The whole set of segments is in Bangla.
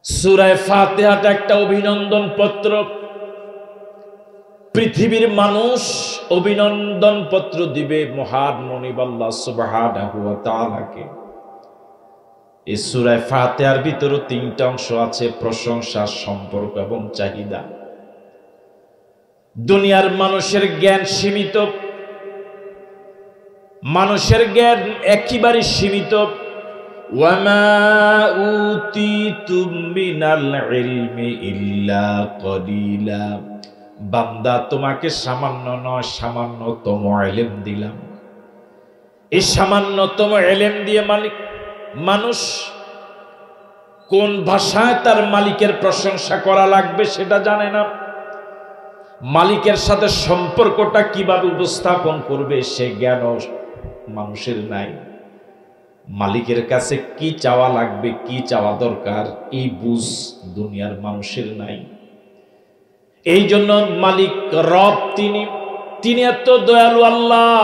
সূরা ফাতিহাটা একটা অভিনন্দন পত্র। পৃথিবীর মানুষ অভিনন্দন পত্র দিবে মহান মনিব আল্লাহ সুবহানাহু ওয়া তাআলাকে। এই সূরা ফাতিহার ভিতরে তিনটা অংশ আছে: প্রশংসা, সম্পর্ক এবং চাহিদা। দুনিয়ার মানুষের জ্ঞান সীমিত, মানুষের জ্ঞান একেবারে সীমিত। ওয়ামা উতিতুম মিনাল ইলমি ইল্লা কলিলা। বান্দা, তোমাকে সামান্য নয়, সামান্যতম ইলম দিলাম। এই সামান্যতম ইলম দিয়ে মানুষ কোন ভাষায় তার মালিকের প্রশংসা করা লাগবে সেটা জানে না। মালিকের সাথে সম্পর্কটা কিভাবে উপস্থাপন করবে সে জ্ঞান মানুষের নাই। মালিকের কাছে কি চাওয়া লাগবে, কি চাওয়া দরকার, এই বুঝ দুনিয়ার মানুষের নাই। এই জন্য মালিক রব তিনি এত দয়ালু আল্লাহ,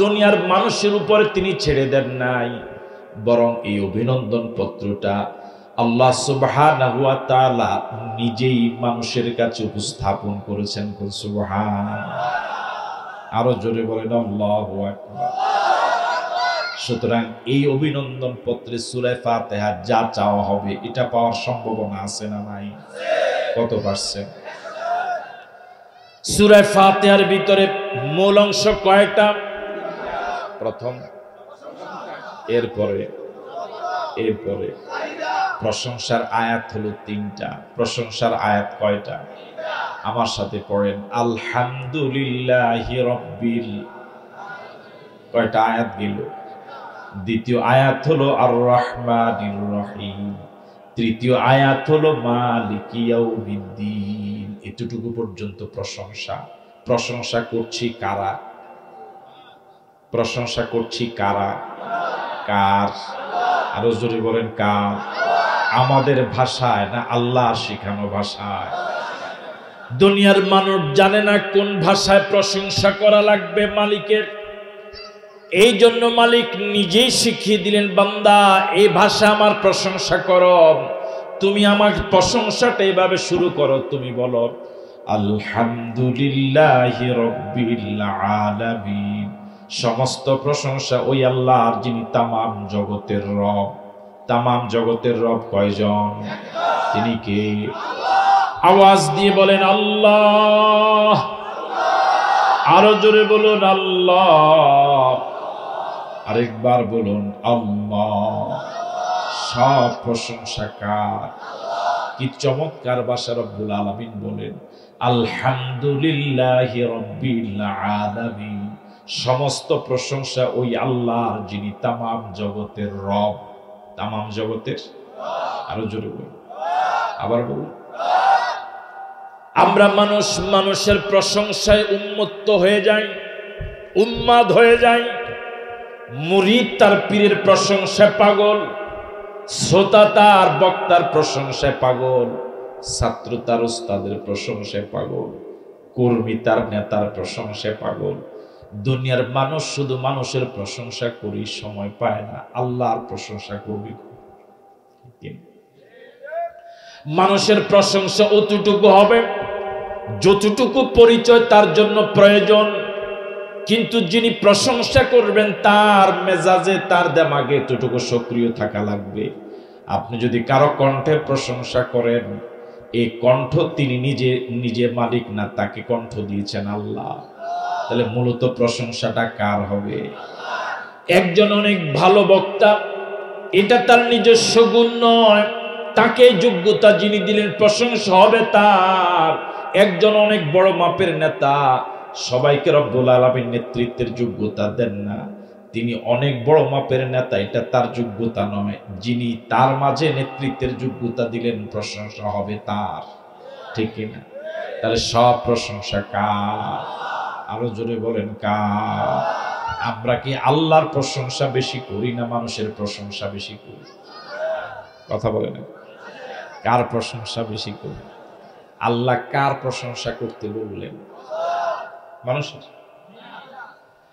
দুনিয়ার মানুষের উপরে তিনি ছেড়ে দেন নাই, বরং এই অভিনন্দন পত্রটা আল্লাহ সুবহানাহু ওয়া তাআলা নিজেই মানুষের কাছে উপস্থাপন করেছেন। সুবহানাল্লাহ, আরো জোরে বলেন আল্লাহু আকবার। সুতরাং এই অভিনন্দন পত্রে সূরা ফাতিহা যা চাওয়া হবে এটা পাওয়ার সম্ভাবনা আছে না নাই? কত পারছেন? সূরা ফাতিহার ভিতরে মূল অংশ কয়টা? প্রথম, এরপরে প্রশংসার আয়াত হলো তিনটা। প্রশংসার আয়াত কয়টা? আমার সাথে পড়েন, আলহামদুলিল্লাহি রাব্বিল। কয়টা আয়াত গেল? দ্বিতীয় আয়াত হলো আর রহমানির রহিম। তৃতীয় আয়াত হলো মালিকি ইয়াউমিদ্দিন। এতটুকু পর্যন্ত প্রশংসা। প্রশংসা করছি কারা? প্রশংসা করছি কারা? কার? আরো জোরে বলেন কার? আমাদের ভাষায় না আল্লাহর শিখানো ভাষায়? দুনিয়ার মানুষ জানে না কোন ভাষায় প্রশংসা করা লাগবে মালিকের। এই জন্য মালিক নিজেই শিখিয়ে দিলেন, বান্দা এই ভাষা আমার প্রশংসা করো। তুমি আমার প্রশংসাটা এইভাবে শুরু করো, তুমি বলো আলহামদুলিল্লাহি রাব্বিল আলামিন। সমস্ত প্রশংসা ওই আল্লাহর, যিনি তামাম জগতের রব। তামাম জগতের রব কয়জন? তিনি কে? আওয়াজ দিয়ে বলেন আল্লাহ। আরো জোরে বলুন আল্লাহ। আরেকবার বলুন আল্লাহ। সব প্রশংসা কার? কি চমৎকার ভাষা রব্বুল আলামিন বলেন, আলহামদুলিল্লাহি রাব্বিল আলামিন। সমস্ত প্রশংসা ওই আল্লাহর, যিনি তামাম জগতের রব। তামাম জগতের। আরো জোরে বলুন, আবার বলুন। আমরা মানুষের প্রশংসায় উন্মত্ত হয়ে যাই, উন্মাদ হয়ে যাই। মুরিদ তার পীরের প্রশংসায় পাগল, শ্রোতা তার বক্তার প্রশংসায় পাগল, ছাত্র তার উস্তাদের প্রশংসায় পাগল, কর্মী তার নেতার প্রশংসায় পাগল। দুনিয়ার মানুষ শুধু মানুষের প্রশংসা করি, সময় পায় না আল্লাহর প্রশংসা করবি। মানুষের প্রশংসা অতটুকু হবে যতটুকু পরিচয় তার জন্য প্রয়োজন, কিন্তু যিনি প্রশংসা করবেন তার মেজাজে, তার দেমাগে এতটুকু সক্রিয় থাকা লাগবে। আপনি যদি কারো কণ্ঠের প্রশংসা করেন, এই কণ্ঠ তিনি নিজে মালিক না, তাকে কণ্ঠ দিয়েছেন আল্লাহ। তাহলে মূলত প্রশংসাটা কার হবে? একজন অনেক ভালো বক্তা, এটা তার নিজস্ব গুণ নয়, তাকে যোগ্যতা যিনি দিলেন প্রশংসা হবে তার। একজন অনেক বড় মাপের নেতা, সবাইকে রব্বুল আলামিন নেতৃত্বের যোগ্যতা দেন না, তিনি অনেক বড় মাপের নেতা, এটা তার যোগ্যতা নয়। যিনি তার মাঝে নেতৃত্বের যোগ্যতা দিলেন প্রশংসা হবে তার। ঠিক কিনা? তাহলে সব প্রশংসা কার? আরো জোরে বলেন কার? আমরা কি আল্লাহর প্রশংসা বেশি করি না মানুষের প্রশংসা বেশি করি? কথা বলেন, কার প্রশংসা বেশি করি? আল্লাহ কার প্রশংসা করতে বললেন? মানুষের।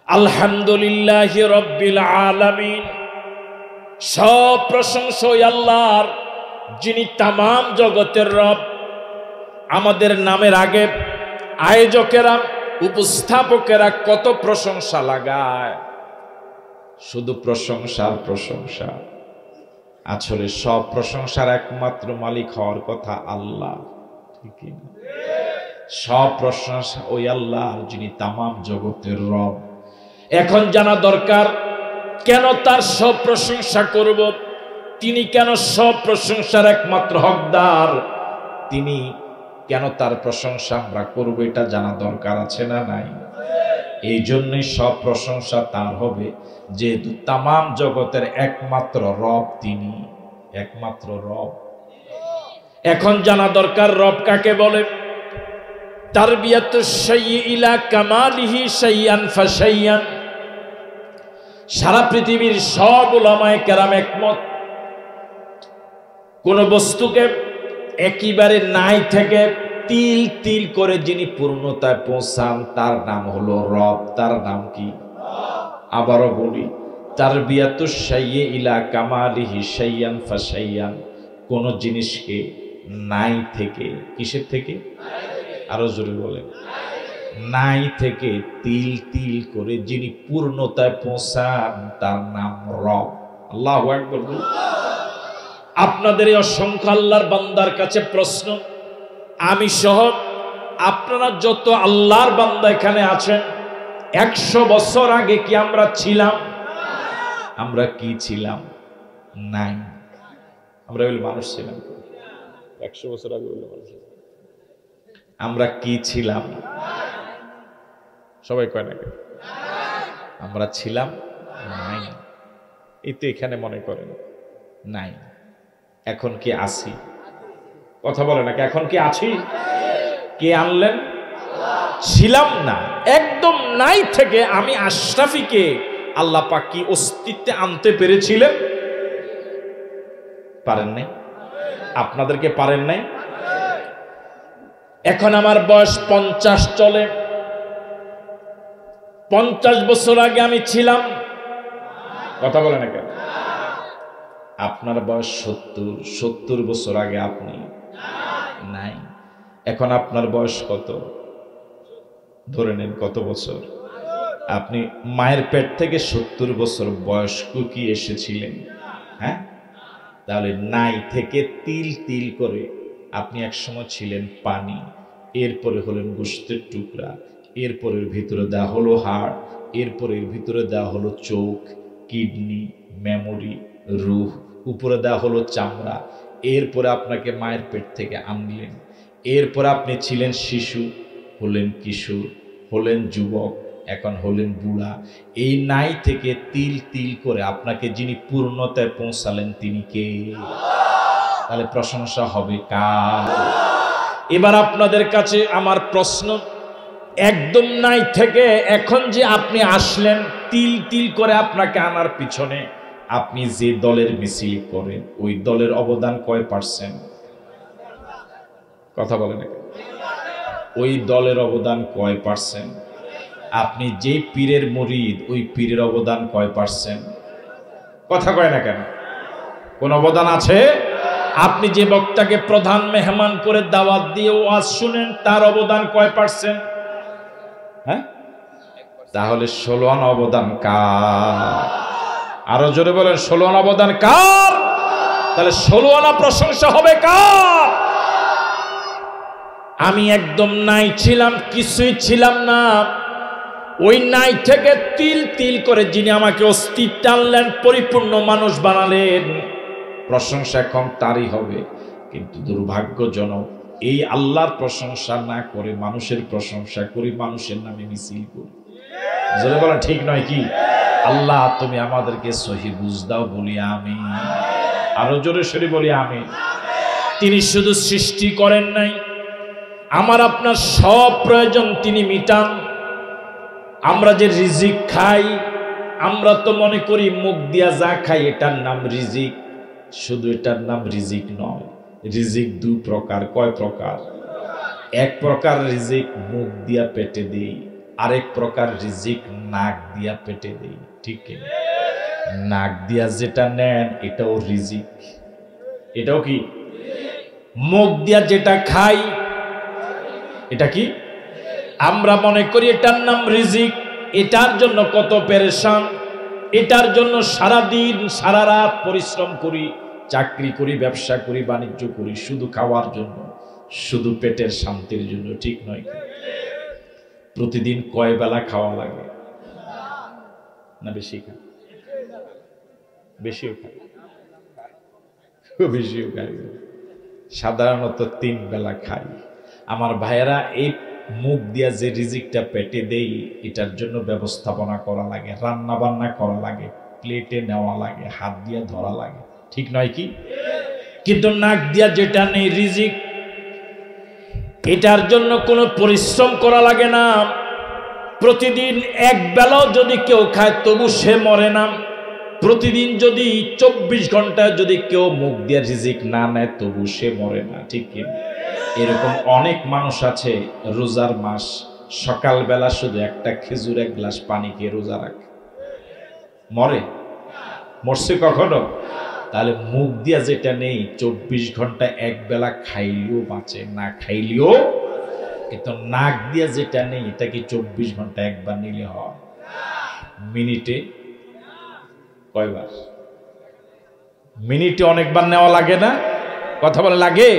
আলহামদুলিল্লাহি রাব্বিল আলামিন। সব প্রশংসা ওই আল্লাহর, যিনি তামাম জগতের রব। আমাদের নামের আগে আয়োজকেরা, উপস্থাপকেরা কত প্রশংসা লাগায়, শুধু প্রশংসার প্রশংসা। আসলে সব প্রশংসার একমাত্র মালিক হওয়ার কথা আল্লাহ, ঠিক না? সব প্রশংসা ওই আল্লাহ যিনি তামাম জগতের রব। এখন জানা দরকার কেন তার সব প্রশংসা করব, তিনি কেন সব প্রশংসার একমাত্র হকদার, তিনি কেন তার প্রশংসা আমরা করব, এটা জানা দরকার আছে না নাই? এই জন্যই সব প্রশংসা তার হবে, যেহেতু তামাম জগতের একমাত্র রব তিনি, একমাত্র রব। এখন জানা দরকার রব কাকে বলে। তারবিয়াতুশ শাইই ইলা কামালিহি শাইয়ান ফাশাইয়ান। সারা পৃথিবীর সব উলামায়ে কেরাম একমত, কোন বস্তুকে একেবারে নাই থেকে তিল তিল করে যিনি পূর্ণতায় পৌঁছান তার নাম হলো রব। তার নাম কি? আবারও বলি, তারবিয়াতুশ শাইই ইলা কামালিহি শাইয়ান ফাশাইয়ান। কোন জিনিসকে নাই থেকে, কিসের থেকে? আরো জোরে বলেন। নাই থেকে তিল তিল করে যিনি পূর্ণতায় পৌঁছান তার নাম রব। আল্লাহু আকবার। আপনাদের এই অসংখ্য আল্লাহর বান্দার কাছে প্রশ্ন, আমি সহ আপনারা যত আল্লাহর বান্দা এখানে আছেন, 100 বছর আগে কি আমরা ছিলাম? আমরা কি ছিলাম? নাই। আমরা বলি মানুষ ছিলাম। 100 বছর আগে বললে মানুষ, আমরা কি ছিলাম? সবাই কয় না কেন? আমরা ছিলাম নাই। এই তো এখানে মনে করেন নাই। এখন কি আছি? কথা বলে না, এখন কি আছি? কে আনলেন? ছিলাম না, একদম নাই থেকে আমি আশরাফিকে আল্লাহ পাক কি অস্তিত্বে আনতে পেরেছিলেন? পারেন নাই? আপনাদেরকে পারেন নাই? এখন আমার বয়স 50 চলে, 50 বছর আগে আমি ছিলাম। কথা বলে না কেন? আপনার বয়স 70 বছর আগে আপনি নাই। এখন আপনার বয়স কত? ধরে নেন কত বছর? আপনি মায়ের পেট থেকে 70 বছর বয়স্ক কি এসেছিলেন? হ্যাঁ, তাহলে নাই থেকে তিল তিল করে আপনি একসময় ছিলেন পানি, এরপরে হলেন গোশতের টুকরা, এরপরের ভিতরে দেওয়া হলো হাড়, এরপরের ভিতরে দেওয়া হলো চোখ, কিডনি, মেমোরি, রুহ, উপরে দেওয়া হলো চামড়া। এরপরে আপনাকে মায়ের পেট থেকে আনলেন, এরপরে আপনি ছিলেন শিশু, হলেন কিশোর, হলেন যুবক, এখন হলেন বুড়া। এই নাই থেকে তিল তিল করে আপনাকে যিনি পূর্ণতায় পৌঁছালেন তিনি কে? তাহলে প্রশংসা হবে কার? এবার আপনাদের কাছে আমার প্রশ্ন, একদম নাই থেকে এখন যে আপনি আসলেন, তিল তিল করে আপনাকে আনার পিছনে আপনি যে দলের মিছিল করেন, ওই দলের অবদান কয় পার্সেন্ট? কথা বলেন। ওই দলের অবদান কয় পার্সেন্ট? আপনি যে পীরের মুরিদ, ওই পীরের অবদান কয় পার্সেন্ট? কথা কয় না কেন? কোন অবদান আছে? আপনি যে বক্তাকে প্রধান মেহমান করে দাওয়াত দিয়ে ওয়াজ শুনেন, তার অবদান কয় পার্সেন্ট? হ্যাঁ, তাহলে 16 আনা অবদান কার? আরো জোরে বলেন, 16 আনা অবদান কার? তাহলে 16 আনা প্রশংসা হবে কার? আমি একদম নাই ছিলাম, কিছুই ছিলাম না। ওই নাই থেকে তিল তিল করে যিনি আমাকে অস্তিত্ব আনলেন, পরিপূর্ণ মানুষ বানালেন, প্রশংসা এখন তারই হবে। কিন্তু দুর্ভাগ্যজনক, এই আল্লাহর প্রশংসা না করে মানুষের প্রশংসা করি, মানুষের নামে মিছিল করি। জোরে বলেন ঠিক নয় কি? আল্লাহ তুমি আমাদেরকে সহি বুঝ দাও, বলি আমিন। আরো জোরে সরে বলি আমিন। তিনি শুধু সৃষ্টি করেন নাই, আমার আপনার সব প্রয়োজন তিনি মিটান। আমরা যে রিজিক খাই, আমরা তো মনে করি মুখ দিয়া যা খাই এটার নাম রিজিক। শুধু এটার নাম রিজিক নয়, রিজিক দুই প্রকার। কয় প্রকার? এক প্রকার রিজিক মুখ দিয়া পেটে দেই, আরেক প্রকার রিজিক নাক দিয়া পেটে দেই। ঠিক কি? নাক দিয়া যেটা নেন এটাও রিজিক, এটাও কি মুখ দিয়া যেটা খাই এটা কি? আমরা মনে করি এটার নাম রিজিক, এটার জন্য কত পেরেশান, এটার জন্য সারা দিন সারা রাত পরিশ্রম করি, চাকরি করি, ব্যবসা করি, বাণিজ্য করি, শুধু খাওয়ার জন্য, শুধু পেটের শান্তির জন্য। ঠিক নয়? প্রতিদিন কয় বেলা খাওয়া লাগে? না বেশি খায়? বেশিও খায়, বেশিও খায়। সাধারণত 3 বেলা খাই। আমার ভাইয়েরা, এই মুখ দিয়া যে রিজিকটা পেটে দেই, এটার জন্য ব্যবস্থাপনা করা লাগে, রান্না বান্না করা লাগে, প্লেটে নেওয়া লাগে, হাত দিয়া ধরা লাগে। ঠিক নয় কি? কিন্তু নাক দিয়া যেটা নেই রিজিক, এটার জন্য কোনো পরিশ্রম করা লাগে না। প্রতিদিন এক বেলাও যদি কেউ খায় তবু সে মরে না। প্রতিদিন যদি 24 ঘন্টায় যদি কেউ মুখ দিয়ে রিজিক না নেয় তবু সে মরে না। ঠিক কি? এরকম অনেক মানুষ আছে, রোজার মাস সকালবেলা শুধু একটা খেজুর, 1 গ্লাস পানি খেয়ে রোজা রাখে, মরে? মরছে কখনো? তাহলে মুখ দিয়া যেটা নেই 24 ঘন্টা এক বেলা খাইলেও বাঁচে, না খাইলেও। কিন্তু নাক দিয়া যেটা নেই এটা কি 24 ঘন্টা একবার নিলে হয়? মিনিটে কয়বার? মিনিটে অনেকবার নেওয়া লাগে না? কথা বলে লাগে?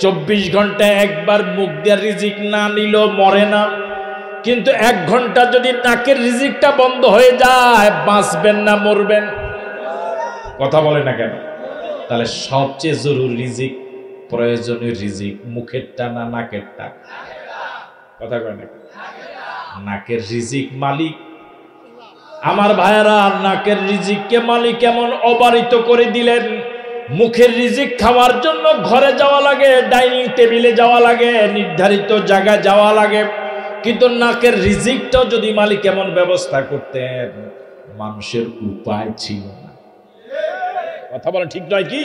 24 ঘন্টা একবার মুখ দিয়ে রিজিক না নিলেও মরে না। কিন্তু 1 ঘন্টা যদি নাকের রিজিকটা বন্ধ হয়ে যায়, বাঁচবেন না মরবেন? কথা বলে না কেন? তাহলে সবচেয়ে জরুরি রিজিক, প্রয়োজনীয় রিজিক মুখেরটা না নাকেরটা? কথা কয় না? নাকের রিজিক মালিক। আমার ভাইয়েরা, নাকের রিজিককে মালিক এমন অবারিত করে দিলেন, মুখের রিজিক খাওয়ার জন্য ঘরে যাওয়া লাগে, ডাইনিং টেবিলে যাওয়া লাগে, নির্ধারিত জায়গায় যাওয়া লাগে। কিন্তু নাকের রিজিকটাও যদি মালিক এমন ব্যবস্থা করতেন, মানুষের উপায় ছিল না। কথা বলেন ঠিক নয় কি?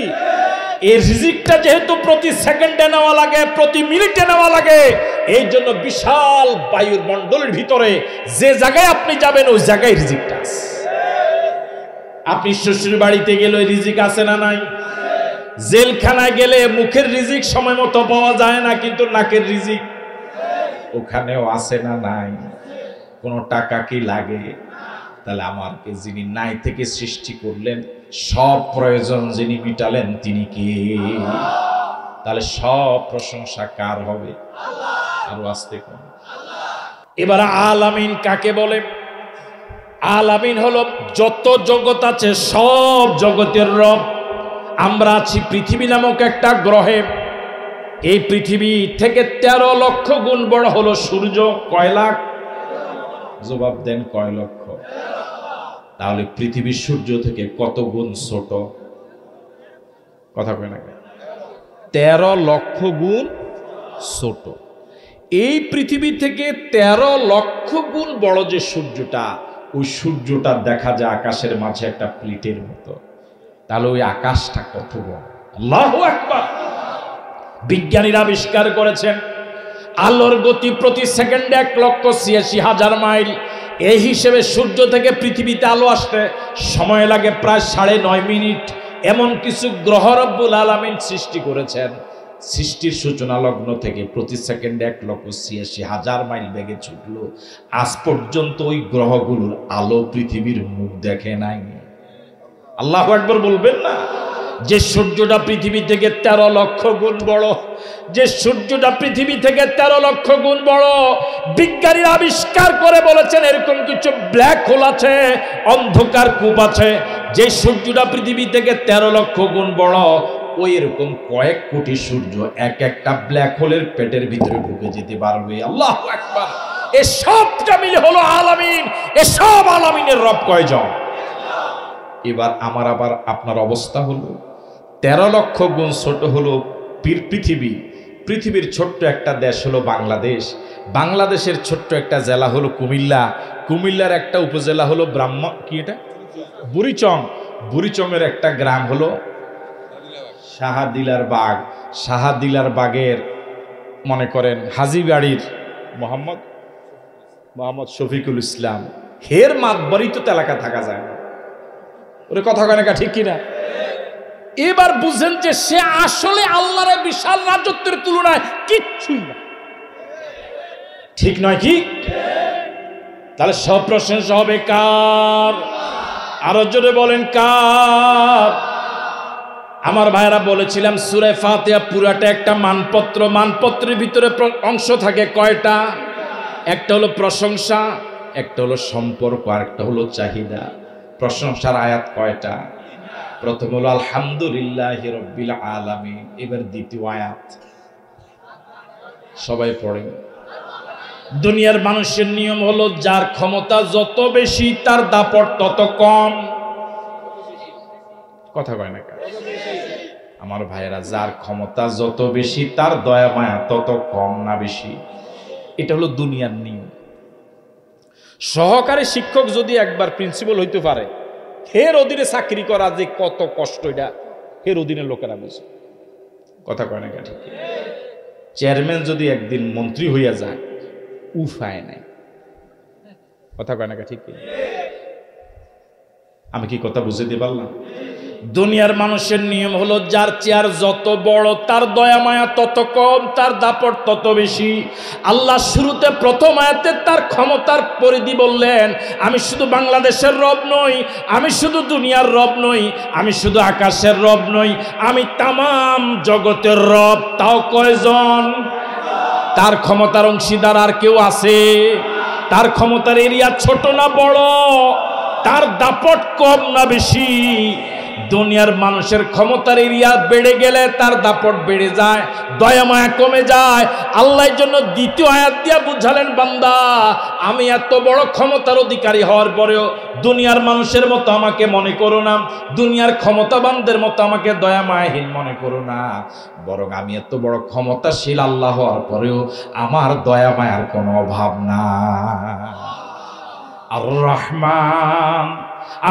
এই রিজিকটা যেহেতু প্রতি সেকেন্ডে নেওয়া লাগে, প্রতি মিনিটে নেওয়া লাগে, এই জন্য বিশাল বায়ুর মণ্ডলের ভিতরে যে জায়গায় আপনি যাবেন ওই জায়গায় রিজিকটা আছে। আপনি শ্বশুর বাড়িতে গেলে ওই রিজিক আছে না নাই? জেলখানায় গেলে মুখের রিজিক সময় মতো পাওয়া যায় না, কিন্তু নাকের রিজিক ওখানেও আছে না নাই? কোনো টাকা কি লাগে? তাহলে আমাকে যিনি নাই থেকে সৃষ্টি করলেন, সব প্রয়োজন যিনি মিটালেন, তিনি কে? তাহলে সব প্রশংসা কার হবে? আরো আসতে কোন? এবার আলামিন কাকে বলে? আলামিন হলো যত জগৎ আছে সব জগতের রব। আমরা আছি পৃথিবী নামক একটা গ্রহে। এই পৃথিবী থেকে 13 লক্ষ গুণ বড় হলো সূর্য। কয় লাখ? জবাব দেন, কয় লক্ষ? তাহলে পৃথিবী সূর্য থেকে কত গুণ ছোট? কথা কয় না? 13 লক্ষ গুণ ছোট। এই পৃথিবী থেকে 13 লক্ষ গুণ বড় যে সূর্যটা, ওই সূর্যটা দেখা যায় আকাশের মাঝে একটা প্লেটের মতো। তাহলে ওই আকাশটা কত বড়! আল্লাহু আকবার! বিজ্ঞানীরা আবিষ্কার করেছেন আলোর গতি প্রতি সেকেন্ডে 1,86,000 মাইল। এই হিসেবে সূর্য থেকে পৃথিবীতে আলো আসতে সময় লাগে প্রায় 9.5 মিনিট। এমন কিছু গ্রহ রব্বুল আলামিন সৃষ্টি করেছেন, সৃষ্টির সূচনা লগ্ন থেকে প্রতি সেকেন্ডে 1,86,000 মাইল বেগে ছুটল। আজ পর্যন্ত ওই গ্রহগুলোর আলো পৃথিবীর মুখ দেখে নাই। আল্লাহু আকবার বলবেন না? যে সূর্যটা পৃথিবী থেকে 13 লক্ষ গুণ বড়, যে সূর্যটা পৃথিবী থেকে 13 লক্ষ গুণ বড়, বিজ্ঞানীরা আবিষ্কার করে বলেছেন এরকম কিছু ব্ল্যাক হোল আছে, অন্ধকার কূপ আছে। যে সূর্যটা পৃথিবী থেকে 13 লক্ষ গুণ বড়, ওই এরকম কয়েক কোটি সূর্য এক একটা ব্ল্যাক হোলের পেটের ভিতরে ঢুকে যেতে পারবে। আল্লাহু আকবার! এই সবটা মিলে হলো আলামিন। এই সব আলামিনের রব কয়জন? এবার আমার আবার আপনার অবস্থা হলো 13 লক্ষ গুণ ছোট হলো পৃথিবী। পৃথিবীর ছোট্ট একটা দেশ হলো বাংলাদেশ। বাংলাদেশের ছোট্ট একটা জেলা হলো কুমিল্লা। কুমিল্লার একটা উপজেলা হলো বুড়িচং। বুড়িচংয়ের একটা গ্রাম হলো শাহাদিলার বাগ। শাহাদিলার বাগের মনে করেন হাজিবাড়ির মোহাম্মদ শফিকুল ইসলাম, হের মাতবরই তো এলাকা থাকা যায় না। ওরে কথা কয় না, ঠিক কিনা? এবার বুঝেন যে সে আসলে আল্লাহর বিশাল রাজত্বের তুলনায় কিচ্ছুই না। ঠিক নয় কি? তাহলে সব প্রশংসা হবে কার? আরো জোরে বলেন কার? আমার ভাইরা বলেছিলাম সূরা ফাতিহা পুরাটা একটা মানপত্র। মানপত্রের ভিতরে অংশ থাকে কয়টা? একটা হলো প্রশংসা, একটা হলো সম্পর্ক, আর একটা হলো চাহিদা। প্রশংসার আয়াত কয়টা? প্রথম হলো আলহামদুলিল্লাহি রাব্বিল আলামিন। এবার দ্বিতীয় আয়াত সবাই পড়েন। দুনিয়ার মানুষের নিয়ম হলো যার ক্ষমতা যত বেশি তার দাপট তত কম। কথা কয় না আমার ভাইয়েরা? যার ক্ষমতা যত বেশি তার দয়া মায়া তত কম না বেশি। এটা হলো দুনিয়ার নিয়ম। সহকারী শিক্ষক যদি একবার প্রিন্সিপাল হইতে পারে, এর অধীনে চাকরি করা যে কত কষ্ট, এটা এর অধীনের লোকেরা বুঝে। কথা কয় না ঠিক? চেয়ারম্যান যদি একদিন মন্ত্রী হইয়া যায়, উপায় নাই। কথা কয় না ঠিক? আমি কি কথা বুঝাতে পারলাম? দুনিয়ার মানুষের নিয়ম হলো যার চেয়ার যত বড় তার দয়া মায়া তত কম, তার দাপট তত বেশি। আল্লাহ শুরুতে প্রথম আয়াতে তার ক্ষমতার পরিধি বললেন, আমি শুধু বাংলাদেশের রব নই, আমি শুধু দুনিয়ার রব নই, আমি শুধু আকাশের রব নই, আমি তামাম জগতের রব। তাও কয়জন? তার ক্ষমতার অংশীদার আর কেউ আছে? তার ক্ষমতার এরিয়া ছোট না বড়? তার দাপট কম না বেশি? দুনিয়ার মানুষের ক্ষমতার এরিয়া বেড়ে গেলে তার দাপট বেড়ে যায়, দয়া মায়া কমে যায়। আল্লাহর জন্য দ্বিতীয় আয়াত দিয়া বুঝালেন, বান্দা আমি এত বড় ক্ষমতার অধিকারী হওয়ার পরেও দুনিয়ার মানুষের মতো আমাকে মনে করো না, দুনিয়ার ক্ষমতাবানদের মতো আমাকে দয়া মায়াহীন মনে করো না, বরং আমি এত বড় ক্ষমতাশীল আল্লাহ হওয়ার পরেও আমার দয়া মায়ার কোনো অভাব না। আর রহমান,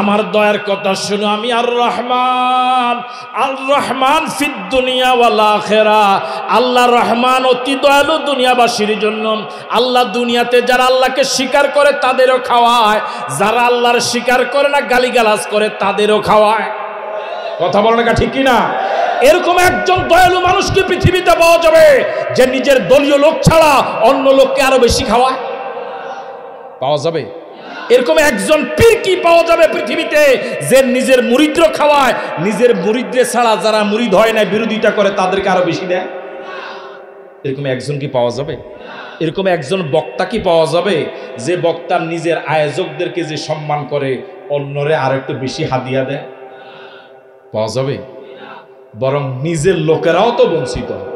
আমার দয়ার কথা শুনো, আমি আর রহমান। আর রহমান ফিদ দুনিয়া ওয়াল আখিরা। আল্লাহ রহমান, অতি দয়ালু দুনিয়াবাসীর জন্য। আল্লাহ দুনিয়াতে যারা আল্লাহকে স্বীকার করে তাদেরও খাওয়ায়, যারা আল্লাহর স্বীকার করে না গালিগালাজ করে তাদেরও খাওয়ায়। কথা বলেন না ঠিক কিনা? এরকম একজন দয়ালু মানুষ কি পৃথিবীতে পাওয়া যাবে যে নিজের দলীয় লোক ছাড়া অন্য লোককে আরো বেশি খাওয়ায়? পাওয়া যাবে? এরকম একজন পীর কি পাওয়া যাবে পৃথিবীতে যে নিজের মুরিদরে খাওয়ায়, নিজের মুরিদরে ছাড়া যারা মুরিদ হয় না বিরোধিতা করে তাদেরকে আরো বেশি দেয়? এরকম একজন কি পাওয়া যাবে? এরকম একজন বক্তা কি পাওয়া যাবে যে বক্তা নিজের আয়োজকদেরকে যে সম্মান করে অন্যরে আর একটু বেশি হাদিয়া দেয়? পাওয়া যাবে? বরং নিজের লোকেরাও তো বঞ্চিত হয়।